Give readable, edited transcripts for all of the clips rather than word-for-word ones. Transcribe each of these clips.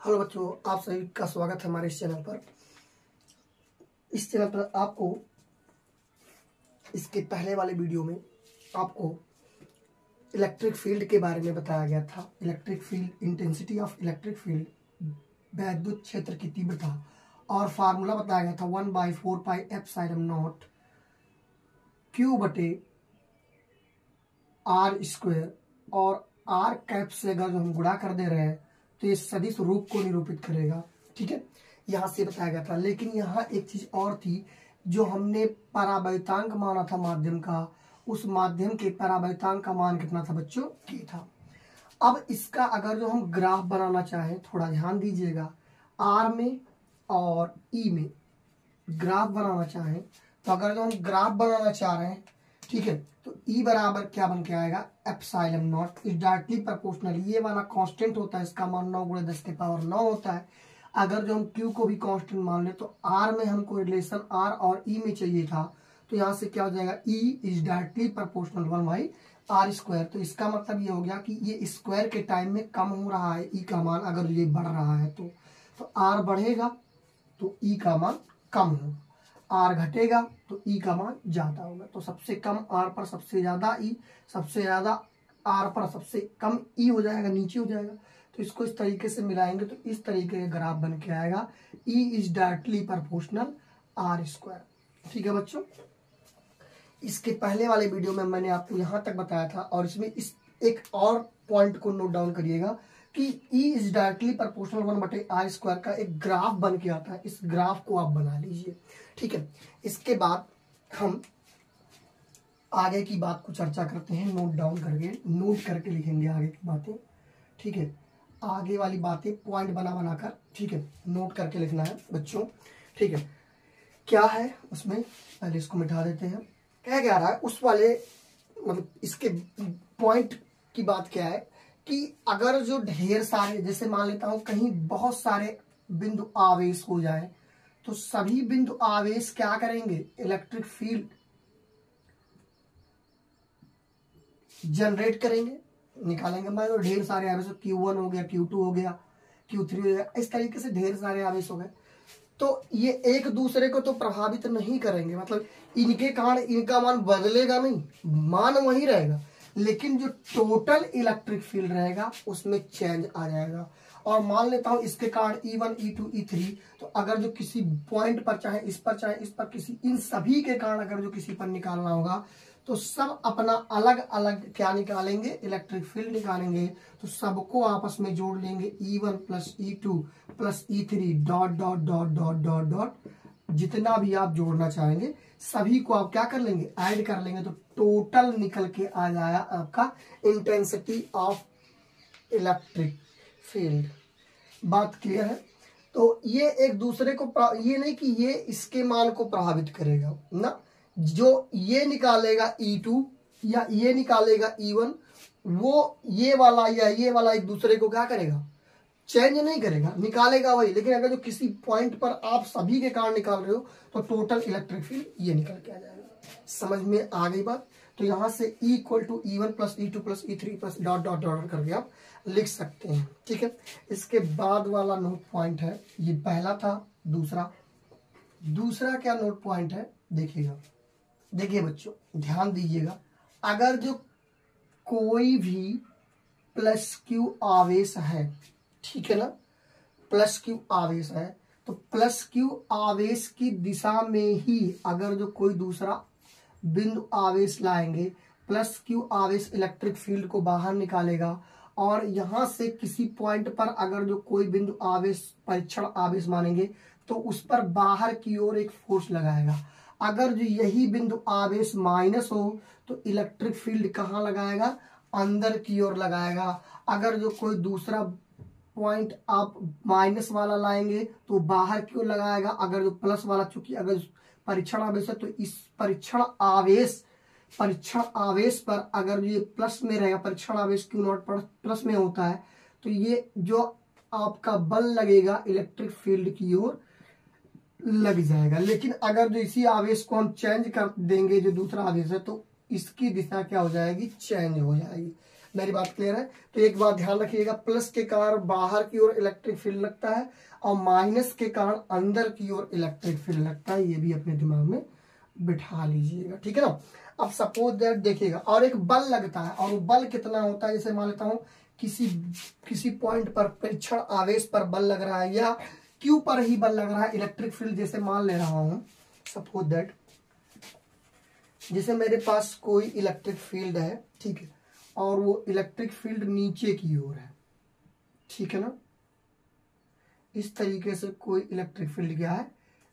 Hello बच्चों, आप सभी का स्वागत है हमारे इस चैनल पर। इस चैनल पर आपको इसके पहले वाले वीडियो में आपको इलेक्ट्रिक फील्ड के बारे में बताया गया था। Electric field, intensity of electric field, वैद्युत क्षेत्र की तीव्रता, और फार्मूला बताया गया था 1/4πε0 Q/r²। और आर कैप से अगर जो हम गुणा कर दे रहे हैं तो ये सदिश रूप को निरूपित करेगा। ठीक है, यहां से बताया गया था। लेकिन यहाँ एक चीज और थी, जो हमने परावर्तांक माना था माध्यम का, उस माध्यम के परावर्तांक का मान कितना था बच्चों? के था। अब इसका अगर जो हम ग्राफ बनाना चाहें, थोड़ा ध्यान दीजिएगा, आर में और ई में ग्राफ बनाना चाहें तो अगर जो हम ग्राफ बनाना चाह रहे हैं, ठीक है, तो ई बराबर क्या बन के आएगा? Epsilon not is directly proportional. ये वाला कांस्टेंट होता है, इसका मान 9×10⁻9 होता है। अगर जो हम क्यू को भी कांस्टेंट मान ले तो आर में हमको रिलेशन आर और ई में चाहिए था, तो यहाँ से क्या हो जाएगा? E is directly proportional 1/r²। तो इसका मतलब ये हो गया कि ये स्क्वायर के टाइम में कम हो रहा है ई का मान, अगर ये बढ़ रहा है तो आर बढ़ेगा तो ई का मान कम होगा, आर घटेगा तो ई का मान ज्यादा होगा। तो सबसे कम आर पर सबसे ज्यादा ई, सबसे ज्यादा आर पर सबसे कम ई हो जाएगा, नीचे हो जाएगा। तो इसको इस तरीके से मिलाएंगे तो इस तरीके का ग्राफ बन के आएगा, E is directly proportional r²। ठीक है बच्चों, इसके पहले वाले वीडियो में मैंने आपको यहां तक बताया था, और इसमें इस एक और पॉइंट को नोट डाउन करिएगा कि E is directly proportional 1/r² का एक ग्राफ बन के आता है। इस ग्राफ को आप बना लीजिए। ठीक है, इसके बाद हम आगे की बात को चर्चा करते हैं, नोट डाउन करके, नोट करके लिखेंगे आगे की बातें। ठीक है, आगे वाली बातें पॉइंट बना बनाकर, ठीक है, नोट करके लिखना है बच्चों। ठीक है, क्या है उसमें, पहले इसको मिटा देते हैं। क्या रहा है उस वाले, मतलब इसके पॉइंट की बात क्या है कि अगर जो ढेर सारे, जैसे मान लेता हूं कहीं बहुत सारे बिंदु आवेश हो जाए, तो सभी बिंदु आवेश क्या करेंगे? इलेक्ट्रिक फील्ड जनरेट करेंगे, निकालेंगे। मान ढेर सारे आवेश, Q1 हो गया, Q2 हो गया, Q3 हो गया, इस तरीके से ढेर सारे आवेश हो गए, तो ये एक दूसरे को तो प्रभावित नहीं करेंगे, मतलब इनके कारण इनका मान बदलेगा नहीं, मान वही रहेगा, लेकिन जो टोटल इलेक्ट्रिक फील्ड रहेगा उसमें चेंज आ जाएगा। और मान लेता हूं इसके कारण E1, E2, E3, तो अगर जो किसी पॉइंट पर, चाहे इस पर चाहे इस पर, किसी इन सभी के कारण अगर जो किसी पर निकालना होगा तो सब अपना अलग अलग क्या निकालेंगे? इलेक्ट्रिक फील्ड निकालेंगे। तो सबको आपस में जोड़ लेंगे, E1 + E2 + E3 dot dot dot dot dot dot, जितना भी आप जोड़ना चाहेंगे सभी को आप क्या कर लेंगे? ऐड कर लेंगे। तो टोटल निकल के आ जाएगा आपका इंटेंसिटी ऑफ इलेक्ट्रिक फील्ड। बात क्लियर है? तो ये एक दूसरे को, ये नहीं कि ये इसके मान को प्रभावित करेगा ना, जो ये निकालेगा E2 या ये निकालेगा E1, वो ये वाला या ये वाला एक दूसरे को क्या करेगा? चेंज नहीं करेगा, निकालेगा वही। लेकिन अगर जो किसी पॉइंट पर आप सभी के कारण निकाल रहे हो तो टोटल इलेक्ट्रिक फील्ड ये निकल के आ जाएगा। समझ में आ गई बात? तो यहां से E = E1 + E2 + E3 + dot dot dot करके आप लिख सकते हैं। ठीक है, इसके बाद वाला नोट पॉइंट है, ये पहला था। दूसरा क्या नोट पॉइंट है देखिएगा। देखिए बच्चों, ध्यान दीजिएगा, अगर जो कोई भी +Q आवेश है, ठीक है ना, +Q आवेश है, तो +Q आवेश की दिशा में ही अगर जो कोई दूसरा बिंदु आवेश लाएंगे, +Q आवेश इलेक्ट्रिक फील्ड को बाहर निकालेगा। और यहां से किसी पॉइंट पर अगर जो कोई बिंदु आवेश परीक्षण आवेश मानेंगे तो उस पर बाहर की ओर एक फोर्स लगाएगा। अगर जो यही बिंदु आवेश माइनस हो तो इलेक्ट्रिक फील्ड कहाँ लगाएगा? अंदर की ओर लगाएगा। अगर जो कोई दूसरा पॉइंट आप माइनस वाला लाएंगे तो बाहर की ओर लगाएगा। अगर जो प्लस वाला, चूंकि अगर परीक्षण आवेश है तो इस परीक्षण आवेश पर अगर ये प्लस में रहेगा, परीक्षण आवेश Q0 पर प्लस में होता है, तो ये जो आपका बल लगेगा इलेक्ट्रिक फील्ड की ओर लग जाएगा। लेकिन अगर जो इसी आवेश को हम चेंज कर देंगे, जो दूसरा आवेश है, तो इसकी दिशा क्या हो जाएगी? चेंज हो जाएगी। मेरी बात क्लियर है? तो एक बात ध्यान रखिएगा, प्लस के कारण बाहर की ओर इलेक्ट्रिक फील्ड लगता है और माइनस के कारण अंदर की ओर इलेक्ट्रिक फील्ड लगता है। ये भी अपने दिमाग में बिठा लीजिएगा, ठीक है ना। अब सपोज दैट देखिएगा, और एक बल लगता है, और वो बल कितना होता है, जैसे मान लेता हूं किसी पॉइंट पर परीक्षण आवेश पर बल लग रहा है, या क्यू पर ही बल लग रहा है, इलेक्ट्रिक फील्ड जैसे मान ले रहा हूं, सपोज दैट जैसे मेरे पास कोई इलेक्ट्रिक फील्ड है, ठीक है, और वो इलेक्ट्रिक फील्ड नीचे की ओर है, ठीक है ना। इस तरीके से कोई इलेक्ट्रिक फील्ड क्या है,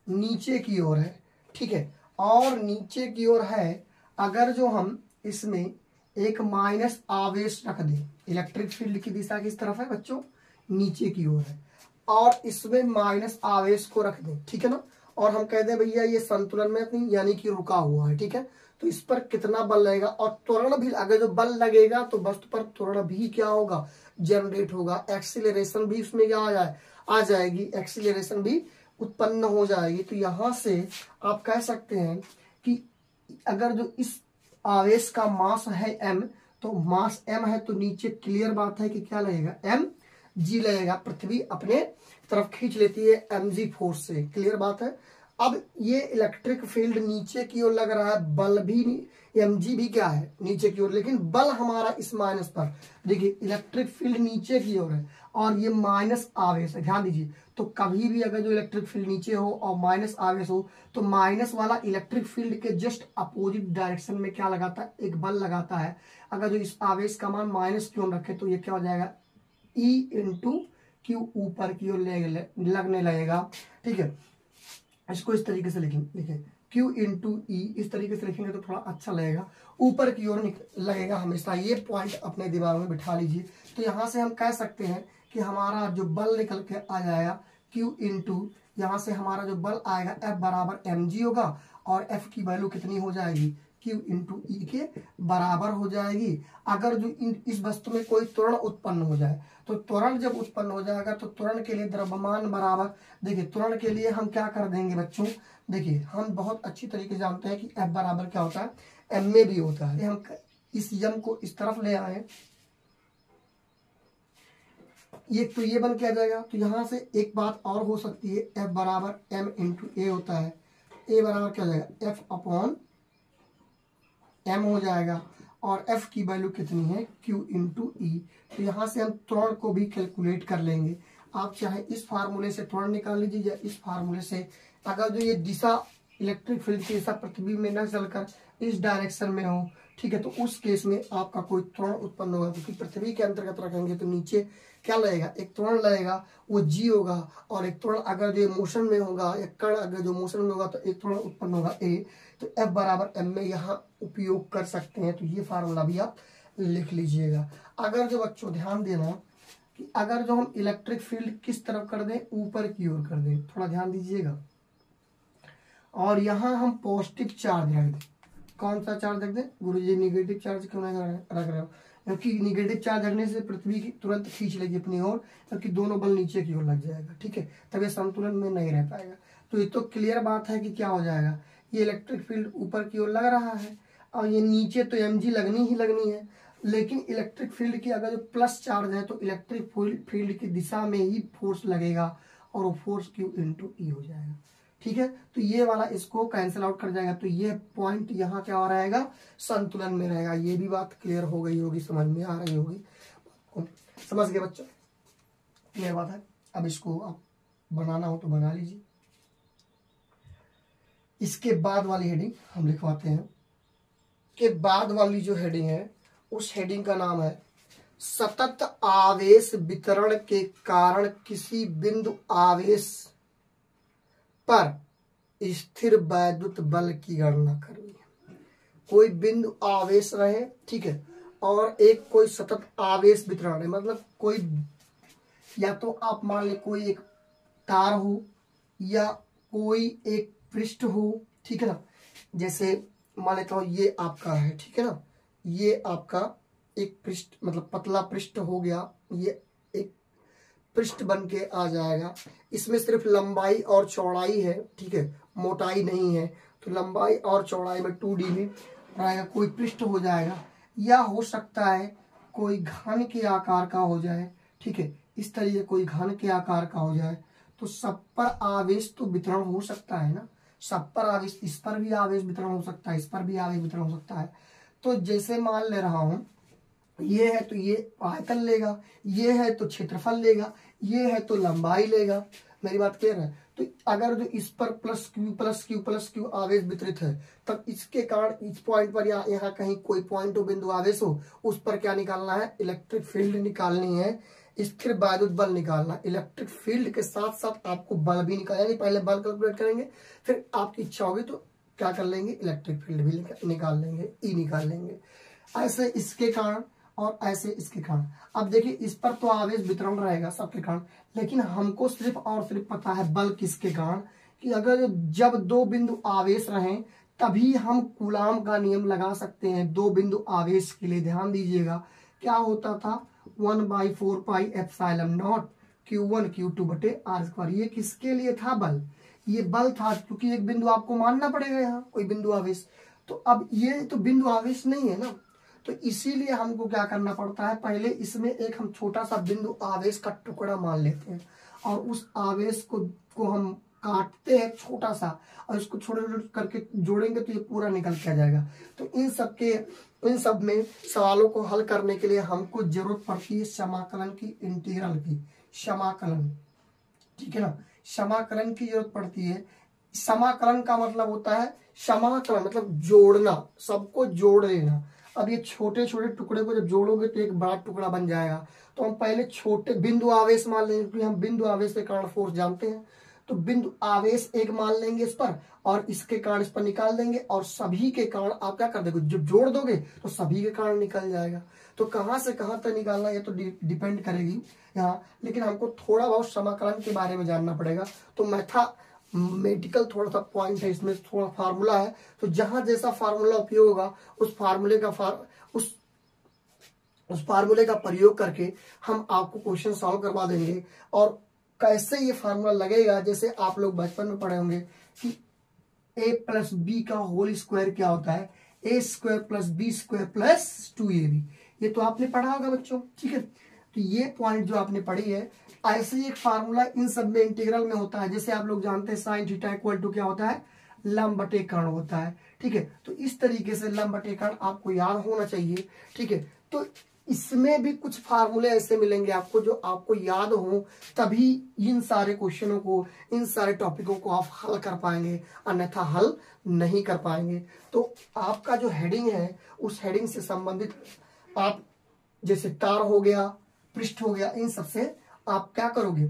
नीचे की ओर है, ठीक है, और नीचे की ओर है। अगर जो हम इसमें एक माइनस आवेश रख दें, इलेक्ट्रिक फील्ड की दिशा किस तरफ है बच्चों, नीचे की ओर है, और इसमें माइनस आवेश को रख दें, ठीक है ना, और हम कहते हैं भैया ये संतुलन में नहीं, यानी कि रुका हुआ है, ठीक है। तो इस पर कितना बल लगेगा, और त्वरण भी, अगर जो बल लगेगा तो वस्तु पर त्वरण भी क्या होगा, जनरेट होगा, एक्सीलरेशन भी उसमें क्या आ जाएगी, एक्सीलरेशन भी उत्पन्न हो जाएगी। तो यहां से आप कह सकते हैं कि अगर जो इस आवेश का मास है m, तो मास m है, तो नीचे क्लियर बात है कि क्या लगेगा, mg लगेगा। पृथ्वी अपने तरफ खींच लेती है mg फोर्स से, क्लियर बात है। अब ये इलेक्ट्रिक फील्ड नीचे की ओर लग रहा है, बल भी mg भी क्या है, नीचे की ओर, लेकिन बल हमारा इस माइनस पर, देखिए इलेक्ट्रिक फील्ड नीचे की ओर है और ये माइनस आवेश है, ध्यान दीजिए। तो कभी भी अगर जो इलेक्ट्रिक फील्ड नीचे हो और माइनस आवेश हो, तो माइनस वाला इलेक्ट्रिक फील्ड के जस्ट अपोजिट डायरेक्शन में क्या लगाता है, एक बल लगाता है। अगर जो इस आवेश का मान माइनस क्यों रखे, तो ये क्या हो जाएगा, E इंटू क्यू, ऊपर की ओर लगने लगेगा, ठीक है। इसको इस तरीके से लिखें Q इंटू ई, इस तरीके से लिखेंगे तो थोड़ा अच्छा लगेगा, ऊपर की ओर लगेगा हमेशा। ये पॉइंट अपने दिमाग में बिठा लीजिए। तो यहां से हम कह सकते हैं कि हमारा जो बल निकल के आ जाएगा Q इंटू, यहाँ से हमारा जो बल आएगा F बराबर mg होगा, और F की वैल्यू कितनी हो जाएगी, Q इंटू ई के बराबर हो जाएगी। अगर जो इस वस्तु में कोई त्वरण उत्पन्न हो जाए, तो त्वरण जब उत्पन्न हो जाएगा तो त्वरण के लिए द्रव्यमान बराबर, देखिए त्वरण के लिए हम क्या कर देंगे बच्चों, देखिए हम बहुत अच्छी तरीके से जानते हैं कि F बराबर क्या होता है, m में भी होता है। हम इस यम को इस तरफ ले आए, ये तो ये बन के आ जाएगा। तो यहां से एक बात और हो सकती है, F बराबर m इंटू ए होता है, ए बराबर क्या हो जाएगा, F अपॉन m हो जाएगा, और F की वैल्यू कितनी है, Q इंटू ई। तो यहां से हम त्वरण को भी कैलकुलेट कर लेंगे। आप चाहे इस फार्मूले से त्वरण निकाल लीजिए या इस फार्मूले से। अगर जो ये दिशा इलेक्ट्रिक फील्ड की दिशा पृथ्वी में न चलकर इस डायरेक्शन में हो, ठीक है, तो उस केस में आपका कोई त्वरण उत्पन्न होगा, क्योंकि पृथ्वी के अंतर्गत रखेंगे तो नीचे क्या लगेगा, एक त्वरण लगेगा, वो जी होगा, और एक त्वरण अगर जो मोशन में होगा, एक कण अगर जो मोशन में होगा तो एक त्वरण उत्पन्न होगा ए। तो F बराबर m में यहाँ उपयोग कर सकते हैं। तो ये फार्मूला भी आप लिख लीजिएगा। अगर जो बच्चों ध्यान देना कि अगर जो हम इलेक्ट्रिक फील्ड किस तरफ कर दें, ऊपर की ओर कर दें, थोड़ा ध्यान दीजिएगा, और यहाँ हम पॉजिटिव चार्ज रख दें। कौन सा चार्ज रख दें गुरुजी, निगेटिव चार्ज क्यों नहीं रख रहे हो, क्योंकि निगेटिव चार्ज रखने से पृथ्वी की तुरंत खींच लेगी अपनी ओर, क्योंकि दोनों बल नीचे की ओर लग जाएगा, ठीक है, तब ये संतुलन में नहीं रह पाएगा। तो ये तो क्लियर बात है कि क्या हो जाएगा, ये इलेक्ट्रिक फील्ड ऊपर की ओर लग रहा है और ये नीचे तो mg लगनी ही लगनी है, लेकिन इलेक्ट्रिक फील्ड की अगर जो प्लस चार्ज है तो इलेक्ट्रिक फील्ड की दिशा में ही फोर्स लगेगा, और वो फोर्स Q इंटू ई हो जाएगा, ठीक है। तो ये वाला इसको कैंसिल आउट कर जाएगा, तो ये पॉइंट यहाँ क्या हो रहेगा, संतुलन में रहेगा। ये भी बात क्लियर हो गई होगी, समझ में आ रही होगी, समझ गए बच्चों, क्लियर बात है। अब इसको आप बनाना हो तो बना लीजिए। इसके बाद वाली हेडिंग हम लिखवाते हैं, के बाद वाली जो हेडिंग है उस हेडिंग का नाम है सतत आवेश वितरण के कारण किसी बिंदु आवेश पर स्थिर वैद्युत बल की गणना करनी है। कोई बिंदु आवेश रहे, ठीक है, और एक कोई सतत आवेश वितरण है, मतलब कोई, या तो आप मान ले कोई एक तार हो या कोई एक पृष्ठ हो, ठीक है ना, जैसे मान लेता हूं ये आपका है, ठीक है ना, ये आपका एक पृष्ठ, मतलब पतला पृष्ठ हो गया, ये एक पृष्ठ बन के आ जाएगा। इसमें सिर्फ लंबाई और चौड़ाई है, ठीक है, मोटाई नहीं है, तो लंबाई और चौड़ाई में 2D में रहेगा, कोई पृष्ठ हो जाएगा। या हो सकता है कोई घन के आकार का हो जाए, ठीक है, इस तरीके कोई घन के आकार का हो जाए तो सब पर आवेश तो वितरण हो सकता है ना, सब पर आवेश, इस पर भी आवेश वितरण हो सकता है, इस पर भी आवेश वितरण हो सकता है। तो जैसे मान ले रहा हूं ये है तो ये आयतन लेगा, ये है तो क्षेत्रफल लेगा, ये है तो लंबाई लेगा। मेरी बात क्लियर है? तो अगर जो इस पर plus Q plus Q plus Q आवेश वितरित है तब इसके कारण इस पॉइंट पर या यहाँ कहीं कोई पॉइंट हो, बिंदु आवेश हो, उस पर क्या निकालना है? इलेक्ट्रिक फील्ड निकालनी है, स्थिर वैद्युत बल निकालना। इलेक्ट्रिक फील्ड के साथ साथ आपको बल भी निकालना, पहले बल कैलकुलेट करेंगे, फिर आपकी इच्छा होगी तो क्या कर लेंगे, इलेक्ट्रिक फील्ड भी निकाल लेंगे, ई निकाल लेंगे। ऐसे इसके कारण और ऐसे इसके कारण। अब देखिए इस पर तो आवेश वितरण रहेगा सबके कारण, लेकिन हमको सिर्फ और सिर्फ पता है बल किसके कारण, कि अगर जब दो बिंदु आवेश रहें तभी हम कूलाम का नियम लगा सकते हैं। दो बिंदु आवेश के लिए ध्यान दीजिएगा क्या होता था, 1/4 pi epsilon not Q1 Q2 बटे r²। ये किसके लिए था? बल। ये बल था क्योंकि एक बिंदु आपको मानना पड़ेगा यहाँ कोई बिंदु आवेश। तो अब ये तो बिंदु आवेश नहीं है ना, तो इसीलिए हमको क्या करना पड़ता है, पहले इसमें एक हम छोटा सा बिंदु आवेश का टुकड़ा मान लेते हैं और उस आवेश को हम काटते हैं छोटा सा और इसको छोटे छोटे करके जोड़ेंगे तो ये पूरा निकल के आ जाएगा। तो इन सब में सवालों को हल करने के लिए हमको जरूरत पड़ती है समाकलन की, इंटीग्रल की, समाकलन, ठीक है ना, समाकलन की जरूरत पड़ती है। समाकलन का मतलब होता है, समाकलन मतलब जोड़ना, सबको जोड़ लेना। अब ये छोटे छोटे टुकड़े को जब जोड़ोगे तो एक बड़ा टुकड़ा बन जाएगा। तो हम पहले छोटे बिंदु आवेश मान लेंगे क्योंकि हम बिंदु आवेश के कारण फोर्स जानते हैं। तो बिंदु आवेश एक मान लेंगे इस पर और इसके कारण इस पर निकाल देंगे और सभी के कारण आप क्या कर दोगे, जब जोड़ दोगे तो सभी के कारण निकल जाएगा। तो कहां से कहां तक निकालना ये तो डिपेंड करेगी यहाँ, लेकिन हमको थोड़ा बहुत समाकलन के बारे में जानना पड़ेगा। तो मैथमेटिकल थोड़ा सा पॉइंट है इसमें, थोड़ा फार्मूला है, तो जहां जैसा फार्मूला उपयोग होगा उस फार्मूले का प्रयोग करके हम आपको क्वेश्चन सॉल्व करवा देंगे। और कैसे ये फार्मूला लगेगा, जैसे आप लोग बचपन में पढ़े होंगे कि a प्लस बी का होल स्क्वायर क्या होता है, a² + b² + 2ab। ये तो आपने पढ़ा होगा बच्चों, ठीक है। तो ये पॉइंट जो आपने पढ़ी है, ऐसे ही एक फार्मूला इन सब में इंटीग्रल में होता है। जैसे आप लोग जानते हैं sin थीटा = क्या होता है, लंब बटे कर्ण होता है, ठीक है। तो इस तरीके से लंब बटे कर्ण आपको याद होना चाहिए, ठीक है। तो इसमें भी कुछ फार्मूले ऐसे मिलेंगे आपको जो आपको याद हो, तभी इन सारे क्वेश्चनों को, इन सारे टॉपिकों को आप हल कर पाएंगे, अन्यथा हल नहीं कर पाएंगे। तो आपका जो हेडिंग है उस हेडिंग से संबंधित आप जैसे तार हो गया, पृष्ठ हो गया, इन सबसे आप क्या करोगे,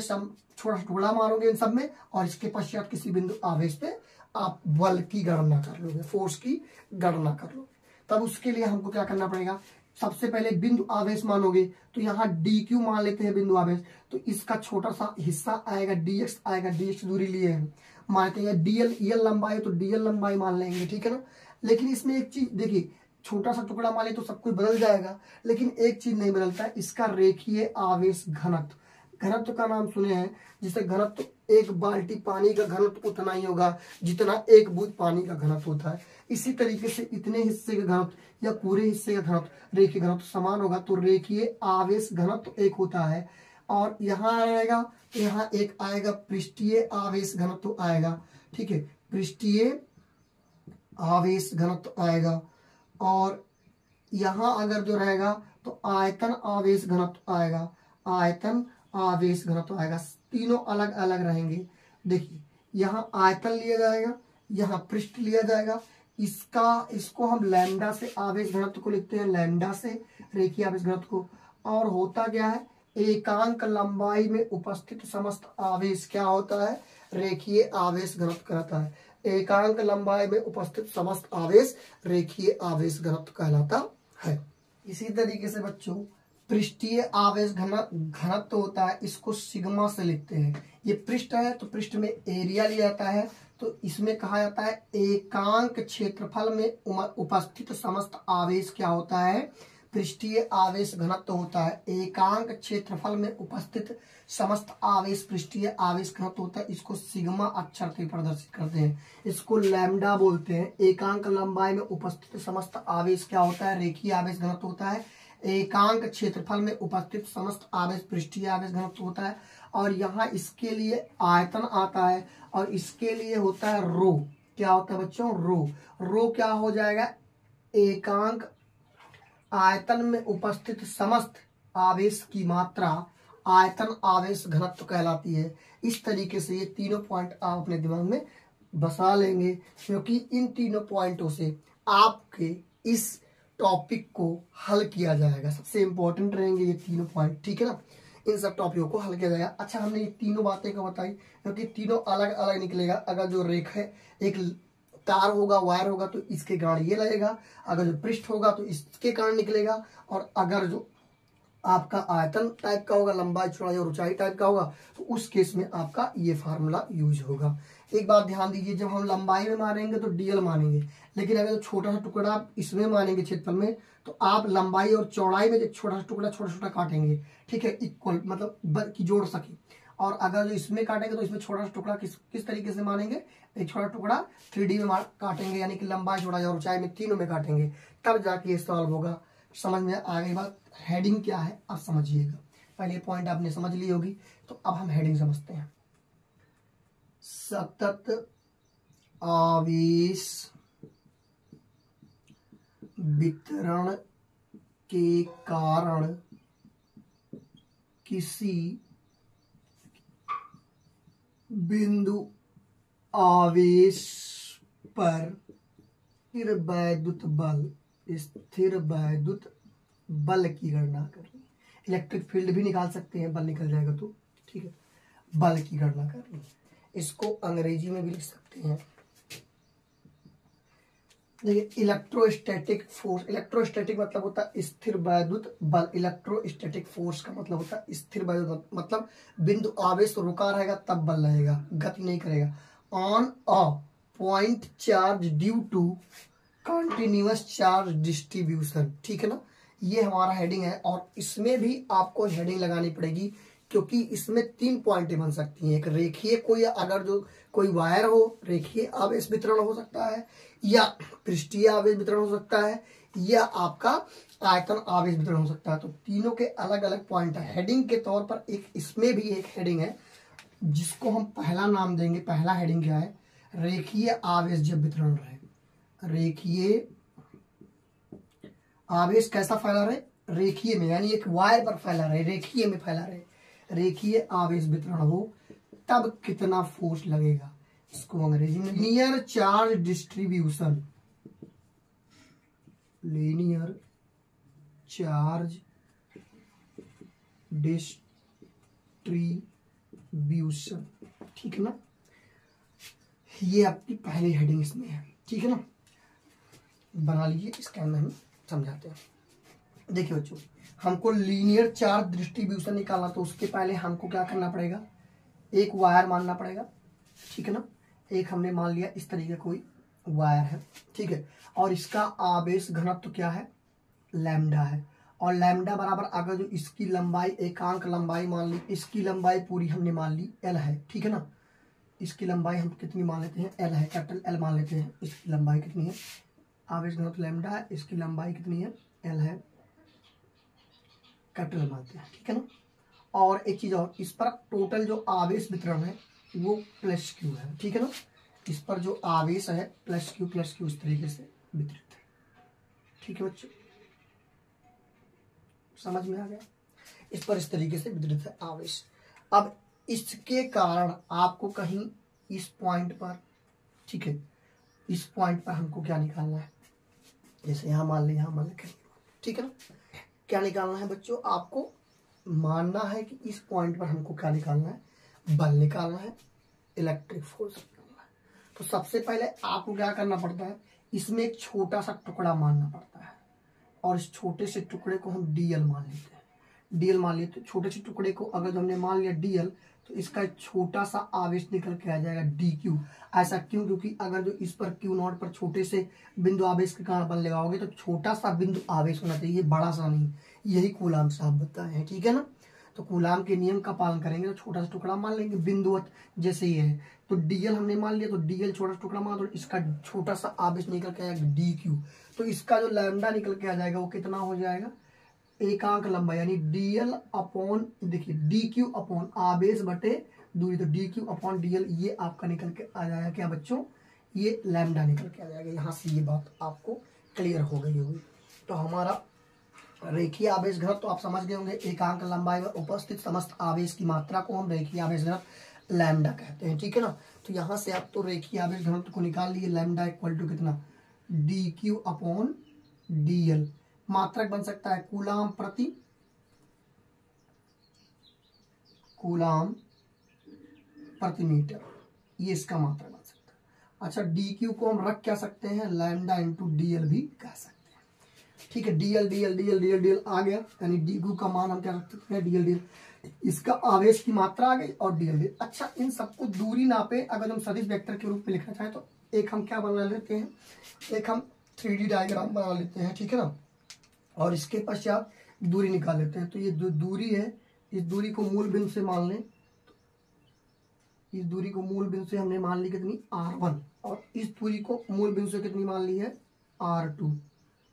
सब छोटा टुकड़ा मारोगे इन सब में और इसके पश्चात किसी बिंदु आवेश पे आप बल की गणना कर लोगे, फोर्स की गणना कर लोगे। तब उसके लिए हमको क्या करना पड़ेगा, सबसे पहले बिंदु आवेश मानोगे तो यहाँ dq मान लेते हैं बिंदु आवेश, तो इसका छोटा सा हिस्सा आएगा dx आएगा, dx दूरी लिए हैं, मानते हैं dl, ये लंबाई तो dl लंबाई मान लेंगे, ठीक है ना। लेकिन इसमें एक चीज देखिए, छोटा सा टुकड़ा मान ले तो सब कुछ बदल जाएगा, लेकिन एक चीज नहीं बदलता है, इसका रेखीय आवेश घनत्व। घनत्व का नाम सुने हैं, जिसे घनत्व, एक बाल्टी पानी का घनत्व उतना ही होगा जितना एक बूंद पानी का घनत्व होता है। इसी तरीके से इतने हिस्से का घनत्व या पूरे हिस्से का घनत्व, रेखीय घनत्व समान होगा, तो रेखीय आवेश घनत्व एक होता है। और यहाँ आएगा तो यहाँ एक आएगा पृष्ठीय आवेश घनत्व आएगा, ठीक है, पृष्ठीय आवेश घनत्व आएगा। और यहाँ अगर जो रहेगा तो आयतन आवेश घनत्व आएगा, आयतन आवेश घनत्व आएगा। तीनों अलग अलग रहेंगे। देखिए यहाँ आयतन लिया जाएगा, यहाँ पृष्ठ लिया जाएगा, इसको हम लैम्डा से आवेश घनत्व को लिखते हैं, लैम्डा से रेखीय आवेश घनत्व को। और होता क्या है, एकांक लंबाई में उपस्थित समस्त आवेश क्या होता है, रेखीय आवेश घनत्व कहलाता है। एकांक लंबाई में उपस्थित समस्त आवेश रेखीय आवेश घनत्व कहलाता है। इसी तरीके से बच्चों पृष्ठीय आवेश घनत्व होता है, इसको सिग्मा से लिखते हैं। ये पृष्ठ है तो पृष्ठ में एरिया लिया जाता है, तो इसमें कहा जाता है एकांक क्षेत्रफल में उपस्थित समस्त आवेश क्या होता है, पृष्ठीय आवेश घनत्व होता है। एकांक क्षेत्रफल में उपस्थित समस्त आवेश पृष्ठीय आवेश घनत्व होता है। इसको सिग्मा अक्षर से प्रदर्शित करते हैं, इसको लैम्डा बोलते हैं। एकांक लंबाई में उपस्थित समस्त आवेश क्या होता है? रेखीय आवेश घनत्व होता है। एकांक क्षेत्रफल में उपस्थित समस्त आवेश पृष्ठीय आवेश घनत्व होता है। और यहाँ इसके लिए आयतन आता है और इसके लिए होता है रो। क्या होता है बच्चों? रो। रो क्या हो जाएगा? एकांक आयतन में उपस्थित समस्त आवेश की मात्रा आयतन आवेश घनत्व कहलाती है। इस तरीके से ये तीनों पॉइंट आप अपने दिमाग में बसा लेंगे, क्योंकि इन तीनों पॉइंटों से आपके इस टॉपिक को हल किया जाएगा। सबसे इंपॉर्टेंट रहेंगे ये तीनों पॉइंट, ठीक है ना। इन सब टॉपिकों को हल किया जाएगा। अच्छा, हमने ये तीनों बातें को बताई क्योंकि तीनों अलग अलग निकलेगा। अगर जो रेखा एक तार होगा, वायर होगा, तो इसके कारण ये लगेगा। अगर जो पृष्ठ होगा तो इसके कारण निकलेगा। और अगर जो आपका आयतन टाइप का होगा, लंबाई चौड़ाई और ऊंचाई टाइप का होगा, तो उस केस में आपका ये फार्मूला यूज होगा। एक बात ध्यान दीजिए, जब हम लंबाई में मानेंगे तो डीएल मानेंगे, लेकिन अगर तो छोटा सा टुकड़ा आप इसमें मानेंगे क्षेत्रफल में, तो आप लंबाई और चौड़ाई में एक छोटा सा टुकड़ा छोटा छोटा काटेंगे, ठीक है, इक्वल मतलब की जोड़ सके। और अगर जो इसमें काटेंगे तो इसमें छोटा सा टुकड़ा किस तरीके से मानेंगे? एक छोटा टुकड़ा 3D में काटेंगे, यानी कि लंबाई चौड़ाई और ऊंचाई में तीनों में काटेंगे, तब जाके ये सॉल्व होगा। समझ में आ गई बात? हेडिंग क्या है आप समझिएगा। पहले पॉइंट आपने समझ ली होगी, तो अब हम हेडिंग समझते हैं। सतत आवेश वितरण के कारण किसी बिंदु आवेश पर स्थिर वैद्युत बल की गणना करनी। इलेक्ट्रिक फील्ड भी निकाल सकते हैं, बल निकल जाएगा तो, ठीक है। बल की गणना करनी, इसको अंग्रेजी में भी लिख सकते हैं। देखिए, इलेक्ट्रोस्टैटिक फोर्स, इलेक्ट्रोस्टैटिक मतलब होता है स्थिर वैद्युत बल। इलेक्ट्रोस्टैटिक फोर्स का मतलब होता है स्थिर वैद्युत, मतलब बिंदु आवेश रुका रहेगा तब बल लगेगा, गति नहीं करेगा। On a point charge due to continuous charge distribution, ठीक है ना। ये हमारा हेडिंग है, और इसमें भी आपको हेडिंग लगानी पड़ेगी, क्योंकि इसमें 3 पॉइंटें बन सकती हैं। एक रेखीय, कोई अगर जो कोई वायर हो, रेखीय आवेश वितरण हो सकता है, या पृष्ठीय आवेश वितरण हो सकता है, या आपका आयतन आवेश वितरण हो सकता है। तो तीनों के अलग अलग पॉइंट है। हेडिंग के तौर पर एक इसमें भी एक हेडिंग है, जिसको हम पहला नाम देंगे। पहला हेडिंग क्या है? रेखीय आवेश जब वितरण रहे। रेखीय आवेश कैसा फैला रहे? रेखीय में, यानी एक वायर पर फैला रहे, रेखीय में फैला रहे। रेखीय आवेश वितरण हो तब कितना फोर्स लगेगा? इसको अंग्रेजी में linear charge distribution, linear charge distribution, ठीक है ना। ये आपकी पहली हेडिंग इसमें है, ठीक है ना। बना लीजिए, इसके अंदर हम समझाते हैं। देखिए बच्चों, हमको लीनियर चार्ज डिस्ट्रीब्यूशन निकालना, तो उसके पहले हमको क्या करना पड़ेगा? एक वायर मानना पड़ेगा, ठीक है ना। एक हमने मान लिया इस तरीके कोई वायर है, ठीक है, और इसका आवेश घनत्व क्या है? लैम्डा है। और लैम्डा बराबर, अगर जो इसकी लंबाई एकांक लंबाई मान ली, इसकी लंबाई पूरी हमने मान ली एल है, ठीक है ना। इसकी लंबाई हम कितनी मान लेते हैं? एल है, कैपिटल एल मान लेते हैं। इसकी लंबाई कितनी है? आवेश घनत्व लैम्डा है, इसकी लंबाई कितनी है? एल है, कैपिटल मानते हैं, ठीक है ना। और एक चीज और, इस पर टोटल जो आवेश वितरण है वो प्लस क्यू है, ठीक है ना। इस पर जो आवेश है प्लस क्यू इस तरीके से वितरित है, ठीक है बच्चों, समझ में आ गया। इस पर इस तरीके से वितरित है आवेश। अब इसके कारण आपको कहीं इस पॉइंट पर, ठीक है, इस पॉइंट पर हमको क्या निकालना है? जैसे यहाँ मान लें, यहाँ मान लें, ठीक है ना। क्या निकालना है बच्चों? आपको मानना है कि इस पॉइंट पर हमको क्या निकालना है? बल निकालना है, इलेक्ट्रिक फोर्स निकालना है। तो सबसे पहले आपको क्या करना पड़ता है? इसमें एक छोटा सा टुकड़ा मानना पड़ता है, और इस छोटे से टुकड़े को हम डीएल मान लेते हैं। डीएल मान लेते, छोटे से टुकड़े को अगर हमने मान लिया डीएल, तो इसका छोटा सा आवेश निकल के आ जाएगा डी क्यू। ऐसा क्यों? क्योंकि अगर जो इस पर क्यू नॉट पर छोटे से बिंदु आवेश के कारण बल लगाओगे तो छोटा सा बिंदु आवेश होना चाहिए, बड़ा सा नहीं। यही कूलाम साहब बताए हैं, ठीक है ना। तो कूलाम के नियम का पालन करेंगे तो छोटा सा टुकड़ा मान लेंगे बिंदुवत, जैसे ये है। तो डीएल हमने मान लिया, तो डीएल छोटा सा टुकड़ा मान, तो इसका छोटा सा आवेश निकल के आएगा डी क्यू। तो इसका जो लैम्डा निकल के आ जाएगा वो कितना हो जाएगा, एकांक लंबाई, यानी डीएल अपॉन, देखिए डी क्यू अपॉन आवेश बटे दूरी, तो डी क्यू अपॉन डीएल ये आपका निकल के आ जाएगा क्या बच्चों, ये लैम्डा निकल के आ जाएगा। यहाँ से ये बात आपको क्लियर हो गई होगी। तो हमारा रेखीय आवेश घनत्व तो आप समझ गए होंगे, एकांक लंबाई में उपस्थित समस्त आवेश की मात्रा को हम रेखीय आवेश घनत्व लैम्डा कहते हैं, ठीक है ना। तो यहाँ से आप तो रेखीय आवेश घनत्व को निकाल लिए, लैम्डा इक्वल टू कितना, डी क्यू अपॉन डीएल। मात्रक बन सकता है कूलाम प्रति मीटर, ये इसका मात्रक बन सकता है। अच्छा, डी क्यू को हम रख क्या सकते हैं, लैम्डा इंटू डीएल भी कह सकते हैं, ठीक है। DL DL DL DL DL आ गया, यानी डी क्यू का मान हम क्या रख सकते हैं, डीएल डीएल, इसका आवेश की मात्रा आ गई और डीएल डीएल। अच्छा, इन सबको दूरी नापे अगर हम सदिश वेक्टर के रूप में लिखना चाहें तो एक हम क्या बना लेते हैं, एक हम 3D डायग्राम बना लेते हैं, ठीक है ना। और इसके पश्चात दूरी निकाल लेते हैं। तो ये जो दूरी है, इस दूरी को मूल बिंदु से मान लें, इस दूरी को मूल बिंदु से हमने मान ली कितनी, r1, और इस दूरी को मूल बिंदु से कितनी मान ली है, r2,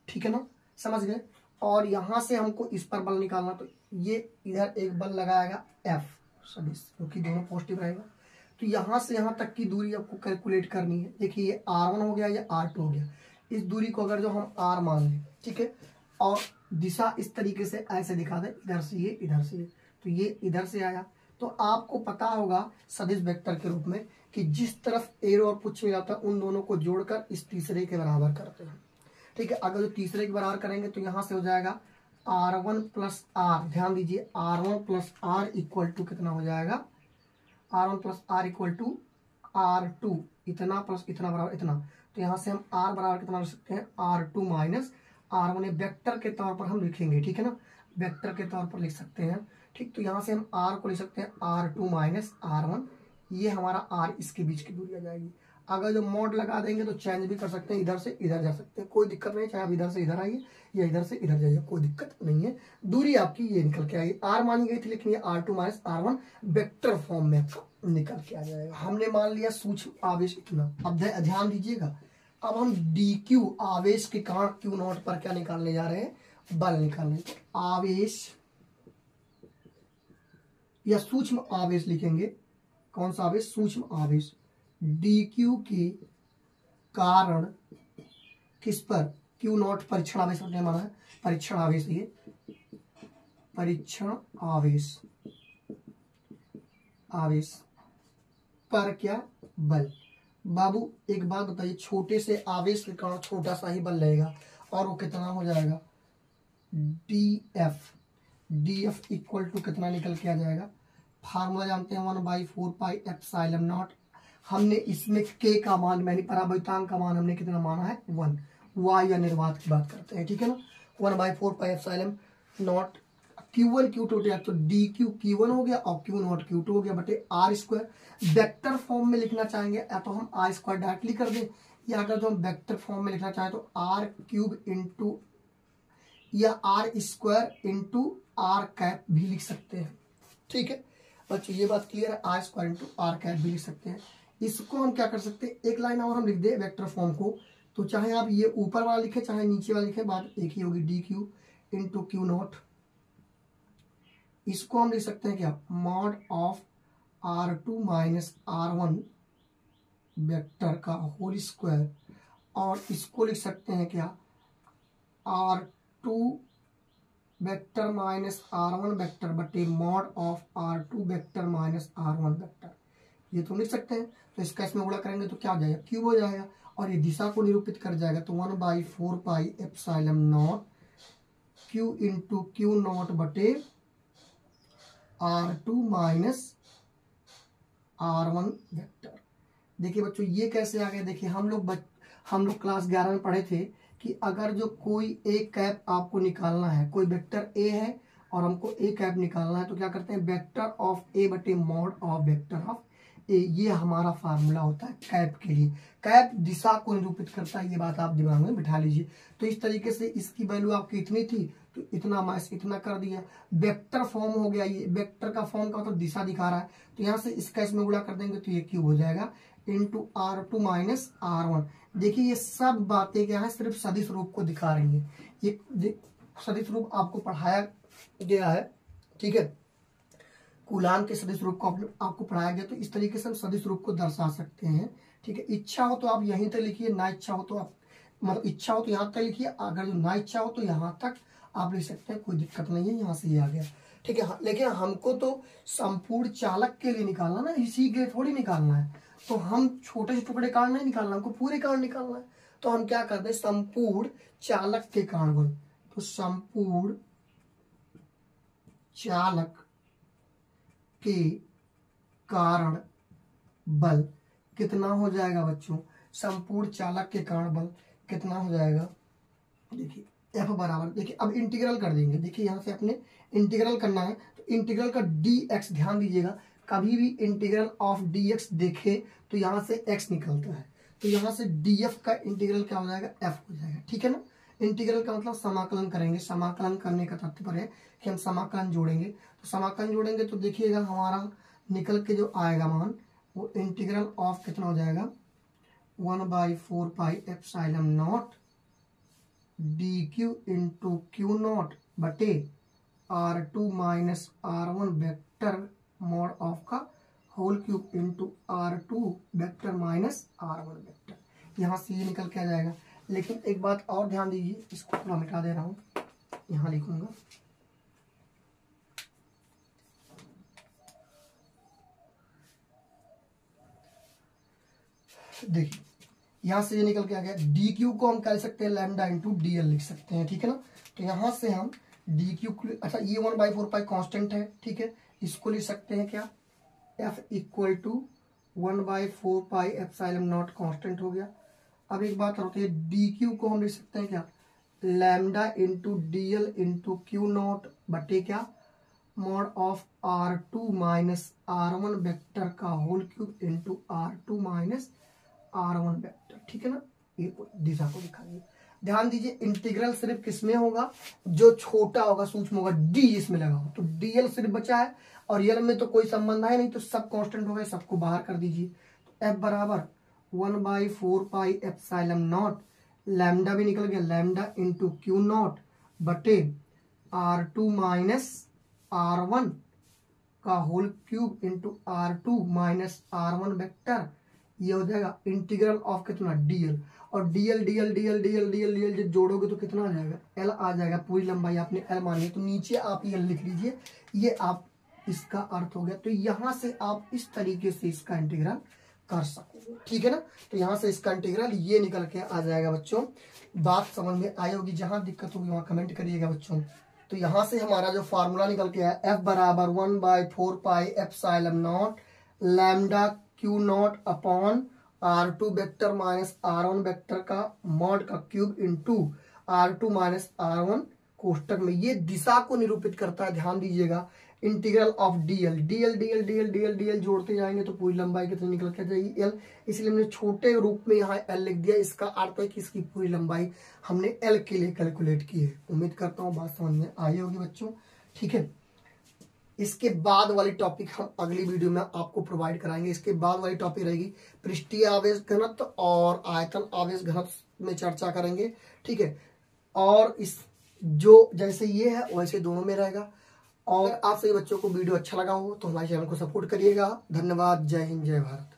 ठीक है ना, समझ गए। और यहां से हमको इस पर बल निकालना, तो ये इधर एक बल लगाएगा F सदिश, क्योंकि दोनों पॉजिटिव रहेगा। तो यहां से यहां तक की दूरी आपको कैलकुलेट करनी है। देखिए ये r1 हो गया, ये r2 हो गया। इस दूरी को अगर जो हम r मान लें, ठीक है, और दिशा इस तरीके से ऐसे दिखा दे, इधर से ये, इधर से ये, तो ये इधर से आया। तो आपको पता होगा सदिश वेक्टर के रूप में कि जिस तरफ एरो और पुच्छ में जाता है उन दोनों को जोड़कर इस तीसरे के बराबर करते हैं, ठीक है। अगर जो तीसरे के बराबर करेंगे तो यहां से हो जाएगा r1 प्लस r, ध्यान दीजिए r1 plus r equal to कितना हो जाएगा, r1 plus r equal to r2, इतना प्लस इतना बराबर इतना। तो यहां से हम r बराबर कितना लिख सकते हैं, r2 माइनस r1, वेक्टर के तौर पर हम लिखेंगे, ठीक है ना, वेक्टर के तौर पर लिख सकते हैं, ठीक। तो यहाँ से हम r को लिख सकते हैं r2 माइनस r1, ये हमारा r इसके बीच की दूरी आ जाएगी। अगर जो मॉड लगा देंगे तो चेंज भी कर सकते हैं, इधर से इधर जा सकते हैं, कोई दिक्कत नहीं, चाहे आप इधर से इधर आइए या इधर से इधर जाइए, कोई दिक्कत नहीं है। दूरी आपकी ये निकल के आएगी, r मानी गई थी लेकिन ये r2 minus r1 vector form में आपका निकल के आ जाएगा। हमने मान लिया सूक्ष्म आवेश इतना। अब ध्यान दीजिएगा, अब हम डी क्यू आवेश के कारण क्यू नॉट पर क्या निकालने जा रहे हैं, बल निकालने। आवेश या सूक्ष्म आवेश लिखेंगे, कौन सा आवेश, सूक्ष्म आवेश, डी क्यू के कारण किस पर, क्यू नॉट परीक्षण आवेश हमने माना है, परीक्षण आवेश, ये परीक्षण आवेश, आवेश पर क्या, बल। बाबू एक बात बताइए, छोटे से आवेश के कारण छोटा सा ही बल लगेगा और वो कितना हो जाएगा, डीएफ, डीएफ इक्वल टू कितना निकल के आ जाएगा, फार्मूला जानते हैं 1/4 पाई एप्सिलॉन नॉट। हमने इसमें के का मान, मैंने परावर्तांक का मान हमने कितना माना है, 1, वाई या निर्वात की बात करते हैं, ठीक है ना। 1/4 pi epsilon not, Q1 Q2 तो डी क्यू Q1 हो गया और Q नॉट Q2 हो गया बटे आर स्क्वायर। वेक्टर फॉर्म में लिखना चाहेंगे या तो हम आर स्क्वायर डायरेक्टली कर दें, या अगर जो हम वेक्टर फॉर्म में लिखना चाहें तो आर क्यूब इंटू या R square into R cap भी लिख सकते हैं, ठीक है बच्चों, ये बात क्लियर है। R square into R cap भी लिख सकते हैं। इसको हम क्या कर सकते हैं, एक लाइन और हम लिख दे वेक्टर फॉर्म को, तो चाहे आप ये ऊपर वाला लिखे चाहे नीचे वाला लिखे, बात एक ही होगी, D Q into Q naught. इसको हम लिख सकते हैं क्या, mod of r2 minus r1 vector का होल स्क्वायर, और इसको लिख सकते हैं क्या, r2 vector minus r1 vector बटे mod of r2 vector minus r1 vector, ये तो लिख सकते हैं। तो इसका इसमें गुणा करेंगे तो क्या आ जाएगा, क्यूब हो जाएगा, और ये दिशा को निरूपित कर जाएगा, तो 1/4 pi epsilon not Q into Q naught बटे r2 माइनस r1 वेक्टर। देखिए बच्चों ये कैसे आ गया, देखिए हम लोग क्लास 11 में पढ़े थे कि अगर जो कोई एक कैप आपको निकालना है, कोई वेक्टर ए है और हमको ए कैप निकालना है, तो क्या करते हैं, वेक्टर ऑफ ए बटे मॉड ऑफ वेक्टर ऑफ ए, ये हमारा फार्मूला होता है कैप के लिए। कैप दिशा को निरूपित करता है, ये बात आप दिमाग में बिठा लीजिए। तो इस तरीके से इसकी वैल्यू आपकी इतनी थी तो इतना माइनस इतना कर दिया, वेक्टर फॉर्म हो गया। ये वेक्टर का फॉर्म का मतलब दिशा दिखा रहा है, तो यहाँ से इसका इसमें गुणा कर देंगे तो ये क्यूब हो जाएगा इंटू R2 माइनस R1। देखिए ये सब बातें क्या है, सिर्फ सदिश रूप को दिखा रही है। ये सदिश रूप आपको पढ़ाया गया है, ठीक है, कूलाम के सदिश रूप को आपको पढ़ाया गया, तो इस तरीके से हम सदिश रूप को दर्शा सकते हैं, ठीक है। इच्छा हो तो आप यहीं तक लिखिए, ना इच्छा हो तो आप मतलब इच्छा हो तो यहाँ तक लिखिए, अगर जो ना इच्छा हो तो यहाँ तक आप लिख सकते हैं, कोई दिक्कत नहीं है। यहाँ से ये आ गया, ठीक है। लेकिन हमको तो संपूर्ण चालक के लिए निकालना ना, इसी के लिए थोड़ी निकालना है, तो हम छोटे से टुकड़े कारण नहीं निकालना, हमको पूरे कारण निकालना है। तो हम क्या करते हैं, संपूर्ण चालक के कारण बल, तो संपूर्ण चालक के कारण बल कितना हो जाएगा बच्चों, संपूर्ण चालक के कारण बल कितना हो जाएगा, देखिए F बराबर, देखिए अब इंटीग्रल कर देंगे। देखिए यहाँ से अपने इंटीग्रल करना है, तो इंटीग्रल का dx, ध्यान दीजिएगा कभी भी इंटीग्रल ऑफ dx देखे तो यहाँ से x निकलता है, तो यहाँ से df का इंटीग्रल क्या हो जाएगा, f हो जाएगा, ठीक है ना। इंटीग्रल का मतलब समाकलन करेंगे, समाकलन करने का तात्पर्य है कि हम समाकलन जोड़ेंगे, तो समाकलन जोड़ेंगे तो देखिएगा हमारा निकल के जो आएगा मान, वो इंटीग्रल ऑफ कितना हो जाएगा, 1/4 pi epsilon naught dq into Q naught बटे R2 minus R1 vector mod of का whole cube into R2 vector minus R1 vector. यहाँ से ये निकल के आ जाएगा। लेकिन एक बात और ध्यान दीजिए, इसको थोड़ा मिटा दे रहा हूँ, यहाँ लिखूंगा, देखिए यहाँ से ये निकल के आ गया, डी क्यू को हम कह सकते हैं लैम्डा इंटू डी एल लिख सकते हैं, ठीक है ना। तो यहाँ से हम डी क्यू, अच्छा ये 1/4 पाई कॉन्स्टेंट है, ठीक है, इसको लिख सकते हैं क्या, F equal to 1/4 pi epsilon naught constant हो गया। अब एक बात होती है, डी क्यू को हम लिख सकते हैं क्या, lambda into D L into Q naught बटे क्या, mod of R2 minus R1 vector का whole cube into R2 minus R1 vector, ठीक है ना। ये दिशा को दिखाइए, ध्यान दीजिए इंटीग्रल सिर्फ किसमें होगा, जो छोटा होगा, सूक्ष्म होगा, डी जिसमें लगा हो, तो डीएल सिर्फ बचा है और यल में तो कोई संबंध है नहीं, तो सब कांस्टेंट हो गए, सबको बाहर कर दीजिए। तो एफ बराबर 1/4 पाई एप्सिलॉन नॉट, लैम्डा भी निकल गया, लैम्डा इंटू क्यू नॉट बटे R2 माइनस R1 का whole cube into R2 minus R1 vector, ये हो जाएगा इंटीग्रल ऑफ कितना, डीएल, और DL DL DL DL DL DL जब जोड़ोगे तो कितना आ जाएगा, एल आ जाएगा, पूरी लंबाई आपने एल मानी है, तो नीचे आप एल लिख लीजिए, ये आप इसका अर्थ हो गया। तो यहाँ से आप इस तरीके से इसका इंटीग्रल कर सकोगे, ठीक है ना। तो यहाँ से इसका इंटीग्रल ये निकल के आ जाएगा बच्चों। बात समझ में आई होगी, जहां दिक्कत होगी वहां कमेंट करिएगा बच्चों। तो यहाँ से हमारा जो फार्मूला निकल के आया, एफ बराबर 1/4 pi epsilon not lambda Q not upon R2 vector minus R1 vector का मॉड का cube into R2 minus R1 कोष्टक में, ये दिशा को निरूपित करता है, ध्यान दीजिएगा। Integral of DL, DL DL DL DL DL जोड़ते जाएंगे तो पूरी लंबाई कितनी निकल के जाएगी, एल, इसलिए हमने छोटे रूप में यहाँ एल लिख दिया। इसका अर्थ है कि इसकी पूरी लंबाई हमने एल के लिए कैलकुलेट की है। उम्मीद करता हूँ बात समझ में आई होगी बच्चों, ठीक है। इसके बाद वाली टॉपिक हम अगली वीडियो में आपको प्रोवाइड कराएंगे। इसके बाद वाली टॉपिक रहेगी पृष्ठीय आवेश घनत्व और आयतन आवेश घनत्व में चर्चा करेंगे, ठीक है। और इस जो जैसे ये है वैसे दोनों में रहेगा। और आप सभी बच्चों को वीडियो अच्छा लगा हो तो हमारे चैनल को सपोर्ट करिएगा। धन्यवाद, जय हिंद, जय भारत।